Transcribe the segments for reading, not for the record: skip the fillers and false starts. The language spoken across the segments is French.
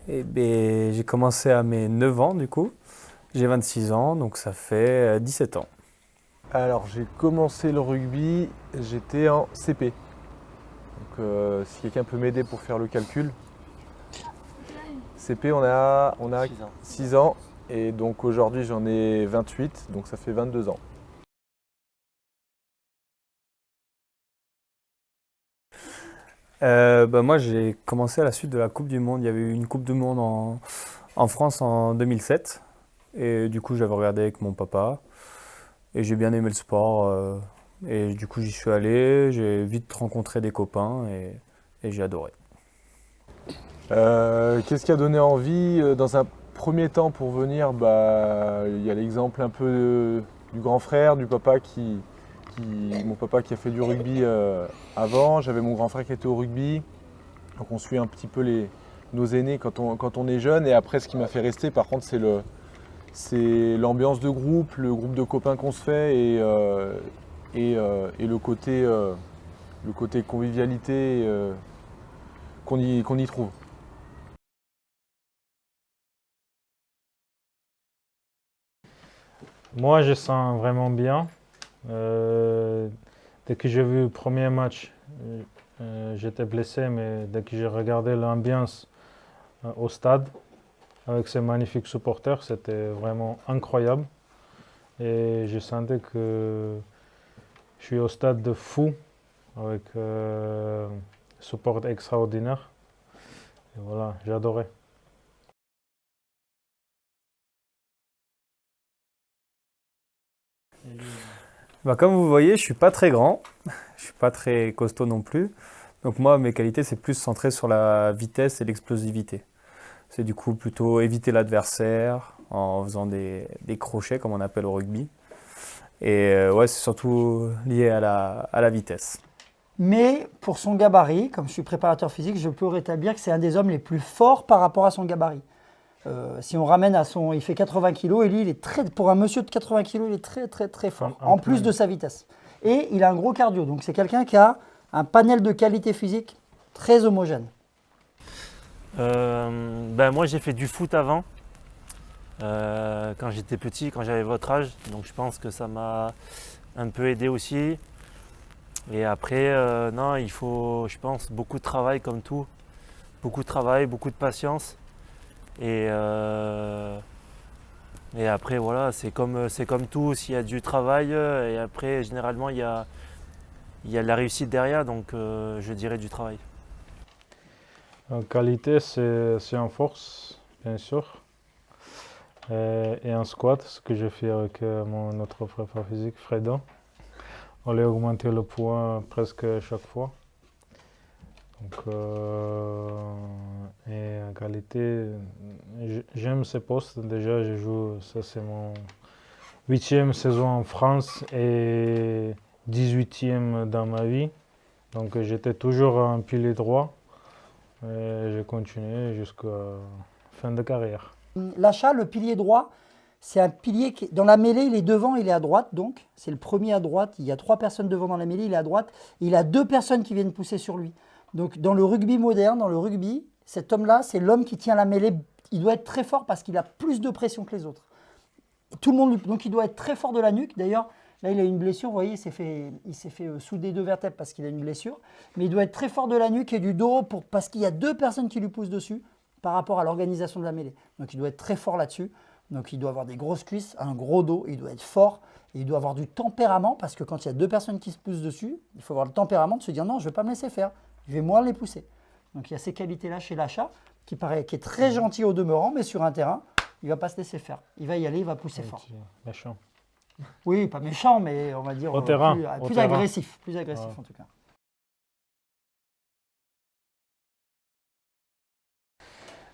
Et ben, j'ai commencé à mes 9 ans du coup. J'ai 26 ans, donc ça fait 17 ans. Alors j'ai commencé le rugby, j'étais en CP. Donc si quelqu'un peut m'aider pour faire le calcul. CP on a 6 ans. 6 ans et donc aujourd'hui j'en ai 28, donc ça fait 22 ans. Bah, moi j'ai commencé à la suite de la Coupe du Monde. Il y avait eu une Coupe du Monde en France en 2007. Et du coup j'avais regardé avec mon papa. Et j'ai bien aimé le sport. Et du coup j'y suis allé. J'ai vite rencontré des copains et j'ai adoré. Qu'est-ce qui a donné envie dans un premier temps pour venir? Il y a l'exemple un peu du grand frère, du papa mon papa qui a fait du rugby avant. J'avais mon grand frère qui était au rugby. Donc on suit un petit peu nos aînés quand on est jeune. Et après, ce qui m'a fait rester, par contre, c'est l'ambiance de groupe, le groupe de copains qu'on se fait et le côté convivialité qu'on y trouve. Moi, je sens vraiment bien. Euh, Dès que j'ai vu le premier match, j'étais blessé, mais dès que j'ai regardé l'ambiance au stade, avec ces magnifiques supporters, c'était vraiment incroyable. Et je sentais que je suis au stade de fou, avec support extraordinaire. Et voilà, j'ai adoré. Bah, comme vous voyez, je suis pas très grand. Je suis pas très costaud non plus. Donc moi, mes qualités, c'est plus centré sur la vitesse et l'explosivité. C'est du coup plutôt éviter l'adversaire en faisant des crochets, comme on appelle au rugby. Et ouais, c'est surtout lié à la vitesse. Mais pour son gabarit, comme je suis préparateur physique, je peux rétablir que c'est un des hommes les plus forts par rapport à son gabarit. Si on ramène à son... Il fait 80 kg et lui, pour un monsieur de 80 kg, il est très très très fort, en plus de sa vitesse. Et il a un gros cardio, donc c'est quelqu'un qui a un panel de qualité physique très homogène. Moi j'ai fait du foot avant, quand j'étais petit, quand j'avais votre âge, donc je pense que ça m'a un peu aidé aussi. Et après, non, il faut, je pense, beaucoup de travail comme tout, beaucoup de travail, beaucoup de patience. Et, euh, et après, voilà, c'est comme tout, s'il y a du travail, et après, généralement, il y a de la réussite derrière, donc je dirais du travail. En qualité, c'est en force, bien sûr. Et en squat, ce que j'ai fait avec notre prépa physique, Fredo. On a augmenté le poids presque chaque fois. Donc, et en qualité, j'aime ces postes. Déjà, je joue, ça c'est mon 8e saison en France et 18e dans ma vie. Donc j'étais toujours un pilier droit et j'ai continué jusqu'à fin de carrière. L'achat, le pilier droit, c'est un pilier qui, dans la mêlée, il est devant, il est à droite, donc c'est le premier à droite. Il y a 3 personnes devant dans la mêlée, il est à droite. Et il a 2 personnes qui viennent pousser sur lui. Donc dans le rugby moderne, dans le rugby, cet homme-là, c'est l'homme qui tient la mêlée. Il doit être très fort parce qu'il a plus de pression que les autres. Tout le monde, donc il doit être très fort de la nuque. D'ailleurs, là, il a une blessure. Vous voyez, il s'est fait souder 2 vertèbres parce qu'il a une blessure. Mais il doit être très fort de la nuque et du dos parce qu'il y a 2 personnes qui lui poussent dessus par rapport à l'organisation de la mêlée. Donc il doit être très fort là-dessus. Donc il doit avoir des grosses cuisses, un gros dos, il doit être fort. Et il doit avoir du tempérament parce que quand il y a 2 personnes qui se poussent dessus, il faut avoir le tempérament de se dire non, je ne vais pas me laisser faire. Je vais moins les pousser. Donc il y a ces qualités-là chez l'achat qui est très gentil au demeurant, mais sur un terrain, il ne va pas se laisser faire. Il va y aller, il va pousser fort. Méchant. Oui, pas méchant, mais on va dire Au terrain, au plus terrain. agressif. Plus agressif Ouais. en tout cas.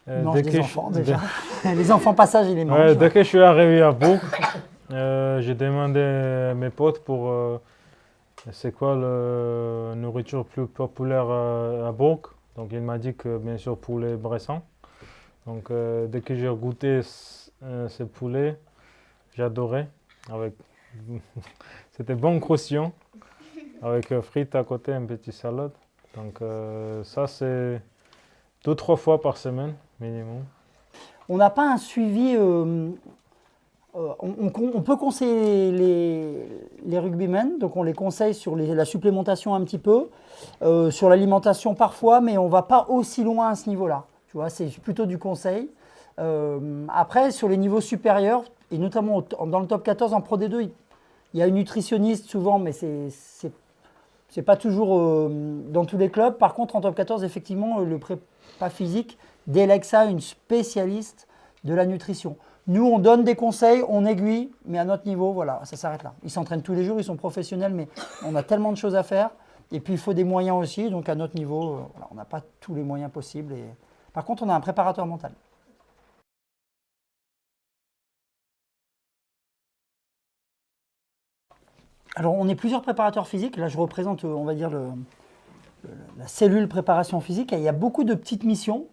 Il mange Dès des que enfants déjà. Les enfants passage, il les mange. ouais, dès que je suis arrivé à Bourg, j'ai demandé à mes potes pour c'est quoi la nourriture plus populaire à Bourg. Donc il m'a dit que bien sûr poulet bressan. Donc dès que j'ai goûté ce poulet, j'adorais. Avec c'était bon croustillant avec frites à côté, une petite salade. Donc ça c'est 2-3 fois par semaine minimum? On n'a pas un suivi. On peut conseiller les rugbymen, donc on les conseille sur la supplémentation un petit peu, sur l'alimentation parfois, mais on ne va pas aussi loin à ce niveau-là. Tu vois, c'est plutôt du conseil. Après, sur les niveaux supérieurs, et notamment dans le top 14 en Pro D2, il y a une nutritionniste souvent, mais c'est pas toujours dans tous les clubs. Par contre, en top 14, effectivement, le prépa physique délègue ça à une spécialiste de la nutrition. Nous, on donne des conseils, on aiguille, mais à notre niveau, voilà, ça s'arrête là. Ils s'entraînent tous les jours, ils sont professionnels, mais on a tellement de choses à faire. Et puis, il faut des moyens aussi. Donc, à notre niveau, voilà, on n'a pas tous les moyens possibles. Par contre, on a un préparateur mental. Alors, on est plusieurs préparateurs physiques. Là, je représente, on va dire, la cellule préparation physique. Et il y a beaucoup de petites missions.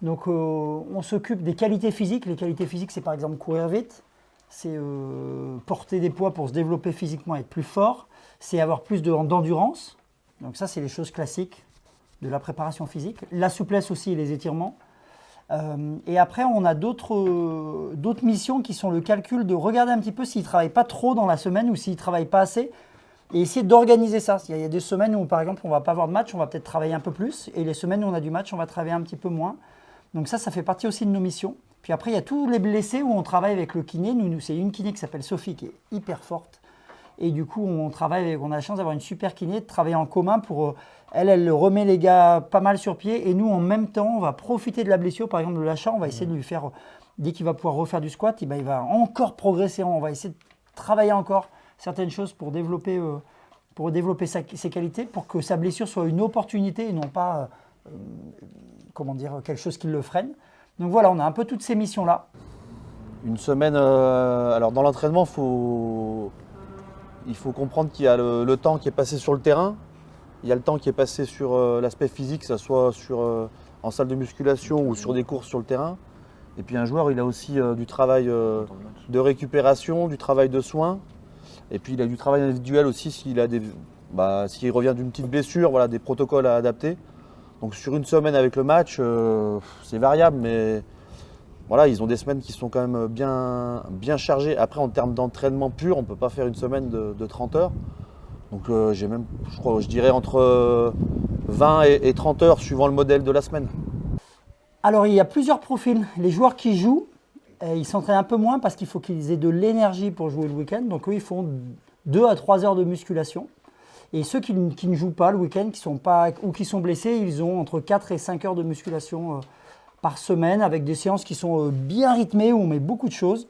Donc, on s'occupe des qualités physiques. Les qualités physiques, c'est par exemple courir vite. C'est porter des poids pour se développer physiquement et être plus fort. C'est avoir plus d'endurance. Donc ça, c'est les choses classiques de la préparation physique. La souplesse aussi et les étirements. Et après, on a d'autres missions qui sont le calcul de regarder un petit peu s'ils ne travaillent pas trop dans la semaine ou s'ils ne travaillent pas assez et essayer d'organiser ça. Il y a des semaines où, par exemple, on ne va pas avoir de match, on va peut-être travailler un peu plus. Et les semaines où on a du match, on va travailler un petit peu moins. Donc ça fait partie aussi de nos missions. Puis après, il y a tous les blessés où on travaille avec le kiné. Nous c'est une kiné qui s'appelle Sophie, qui est hyper forte. Et du coup, on a la chance d'avoir une super kiné, de travailler en commun pour... Elle remet les gars pas mal sur pied. Et nous, en même temps, on va profiter de la blessure. Par exemple, le lâchant, on va essayer de lui faire... Dès qu'il va pouvoir refaire du squat, il va encore progresser. On va essayer de travailler encore certaines choses pour développer ses qualités, pour que sa blessure soit une opportunité et non pas... quelque chose qui le freine. Donc voilà, on a un peu toutes ces missions-là. Une semaine, alors dans l'entraînement, il faut comprendre qu'il y a le temps qui est passé sur le terrain, il y a le temps qui est passé sur l'aspect physique, que ce soit en salle de musculation ou sur des courses sur le terrain. Et puis un joueur, il a aussi du travail de récupération, du travail de soins. Et puis il a du travail individuel aussi s'il revient d'une petite blessure, voilà, des protocoles à adapter. Donc sur une semaine avec le match, c'est variable, mais voilà, ils ont des semaines qui sont quand même bien chargées. Après, en termes d'entraînement pur, on ne peut pas faire une semaine de 30 heures. Donc je dirais entre 20 et 30 heures suivant le modèle de la semaine. Alors il y a plusieurs profils. Les joueurs qui jouent, ils s'entraînent un peu moins parce qu'il faut qu'ils aient de l'énergie pour jouer le week-end. Donc eux, ils font 2 à 3 heures de musculation. Et ceux qui ne jouent pas le week-end, qui sont blessés, ils ont entre 4 et 5 heures de musculation par semaine avec des séances qui sont bien rythmées où on met beaucoup de choses.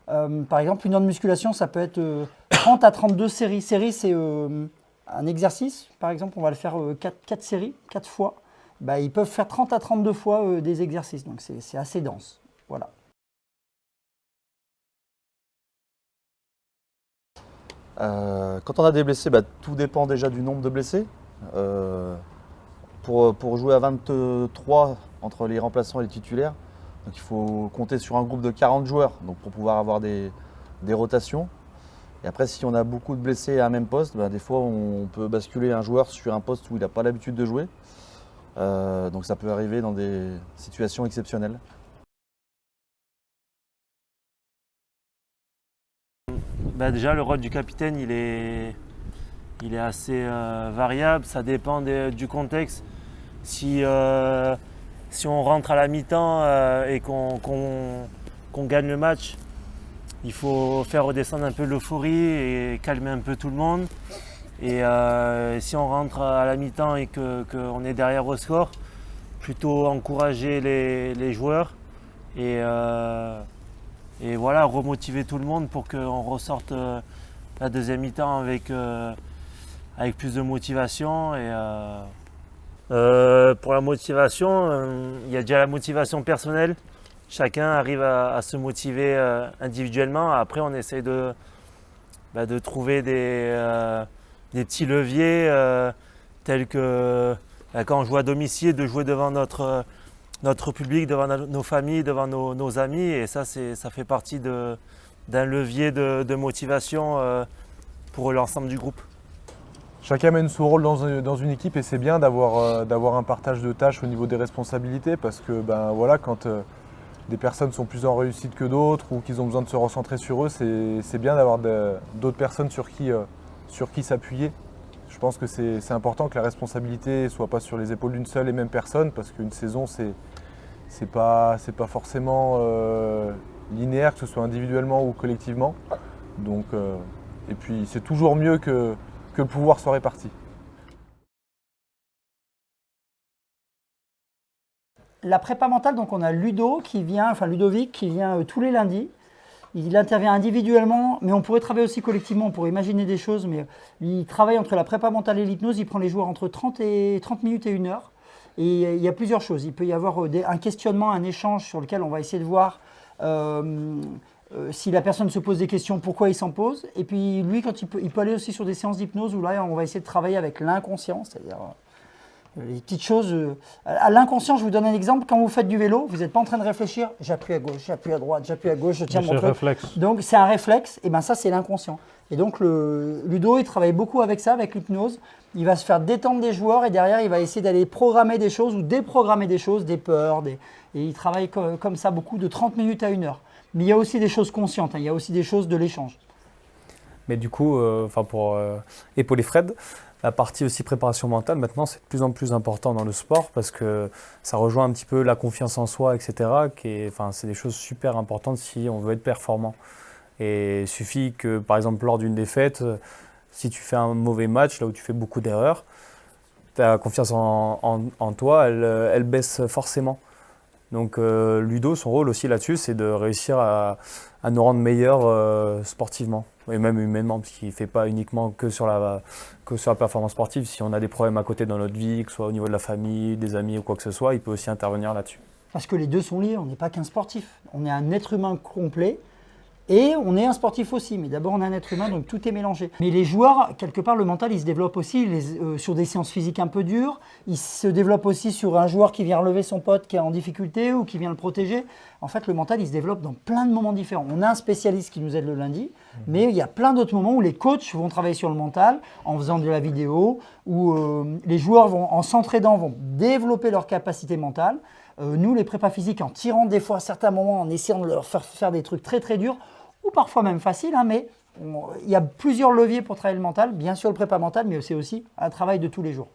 Par exemple, une heure de musculation, ça peut être 30 à 32 séries. Série, c'est un exercice. Par exemple, on va le faire 4 séries, 4 fois. Ils peuvent faire 30 à 32 fois des exercices. Donc, c'est assez dense. Voilà. Quand on a des blessés, tout dépend déjà du nombre de blessés. Pour jouer à 23 entre les remplaçants et les titulaires, donc il faut compter sur un groupe de 40 joueurs donc pour pouvoir avoir des rotations. Et après, si on a beaucoup de blessés à un même poste, des fois on peut basculer un joueur sur un poste où il n'a pas l'habitude de jouer. Donc ça peut arriver dans des situations exceptionnelles. Déjà, le rôle du capitaine, il est assez variable. Ça dépend du contexte. Si on rentre à la mi-temps et qu'on gagne le match, il faut faire redescendre un peu l'euphorie et calmer un peu tout le monde. Et si on rentre à la mi-temps et qu'on est derrière au score, plutôt encourager les joueurs et voilà, remotiver tout le monde pour qu'on ressorte la deuxième mi-temps avec plus de motivation. Et, pour la motivation, il y a déjà la motivation personnelle. Chacun arrive à se motiver individuellement. Après, on essaie de trouver des petits leviers tels que quand on joue à domicile, de jouer devant notre public, devant nos familles, devant nos amis. Et ça fait partie d'un levier de motivation pour l'ensemble du groupe. chacun mène son rôle dans une équipe et c'est bien d'avoir un partage de tâches au niveau des responsabilités parce que voilà, quand des personnes sont plus en réussite que d'autres ou qu'ils ont besoin de se recentrer sur eux, c'est bien d'avoir d'autres personnes sur qui s'appuyer. Je pense que c'est important que la responsabilité ne soit pas sur les épaules d'une seule et même personne parce qu'une saison, c'est pas forcément linéaire, que ce soit individuellement ou collectivement. Donc, et puis c'est toujours mieux que le pouvoir soit réparti. La prépa mentale, donc on a Ludovic qui vient tous les lundis. Il intervient individuellement, mais on pourrait travailler aussi collectivement, on pourrait imaginer des choses, mais il travaille entre la prépa mentale et l'hypnose, il prend les joueurs entre 30 minutes et 1 heure. Et il y a plusieurs choses. Il peut y avoir un questionnement, un échange sur lequel on va essayer de voir si la personne se pose des questions, pourquoi il s'en pose. Et puis lui, il peut aller aussi sur des séances d'hypnose où là, on va essayer de travailler avec l'inconscient, c'est-à-dire les petites choses. À l'inconscient, je vous donne un exemple. Quand vous faites du vélo, vous n'êtes pas en train de réfléchir. J'appuie à gauche, j'appuie à droite, j'appuie à gauche, je tiens mon truc. Réflexe. Donc c'est un réflexe. Et bien ça, c'est l'inconscient. Et donc Ludo, il travaille beaucoup avec ça, avec l'hypnose. Il va se faire détendre des joueurs et derrière, il va essayer d'aller programmer des choses ou déprogrammer des choses, des peurs. Et il travaille comme ça beaucoup de 30 minutes à 1 heure. Mais il y a aussi des choses conscientes. Il y a aussi des choses de l'échange. Mais du coup, pour épauler Fred, la partie aussi préparation mentale, maintenant, c'est de plus en plus important dans le sport parce que ça rejoint un petit peu la confiance en soi, etc. C'est des choses super importantes si on veut être performant. Et il suffit que, par exemple, lors d'une défaite, si tu fais un mauvais match, là où tu fais beaucoup d'erreurs, ta confiance en toi, elle baisse forcément. Donc Ludo, son rôle aussi là-dessus, c'est de réussir à nous rendre meilleurs sportivement et même humainement, parce qu'il ne fait pas uniquement que sur la performance sportive. Si on a des problèmes à côté dans notre vie, que ce soit au niveau de la famille, des amis ou quoi que ce soit, il peut aussi intervenir là-dessus. Parce que les deux sont liés, on n'est pas qu'un sportif. On est un être humain complet et on est un sportif aussi. Mais d'abord, on est un être humain, donc tout est mélangé. Mais les joueurs, quelque part, le mental, il se développe aussi sur des séances physiques un peu dures. Il se développe aussi sur un joueur qui vient relever son pote qui est en difficulté ou qui vient le protéger. En fait, le mental, il se développe dans plein de moments différents. On a un spécialiste qui nous aide le lundi, mais il y a plein d'autres moments où les coachs vont travailler sur le mental en faisant de la vidéo, où les joueurs, en s'entraidant, vont développer leur capacité mentale. Nous, les prépas physiques, en tirant des fois à certains moments, en essayant de leur faire des trucs très très durs, ou parfois même faciles, mais il y a plusieurs leviers pour travailler le mental. Bien sûr, le prépa mental, mais c'est aussi un travail de tous les jours.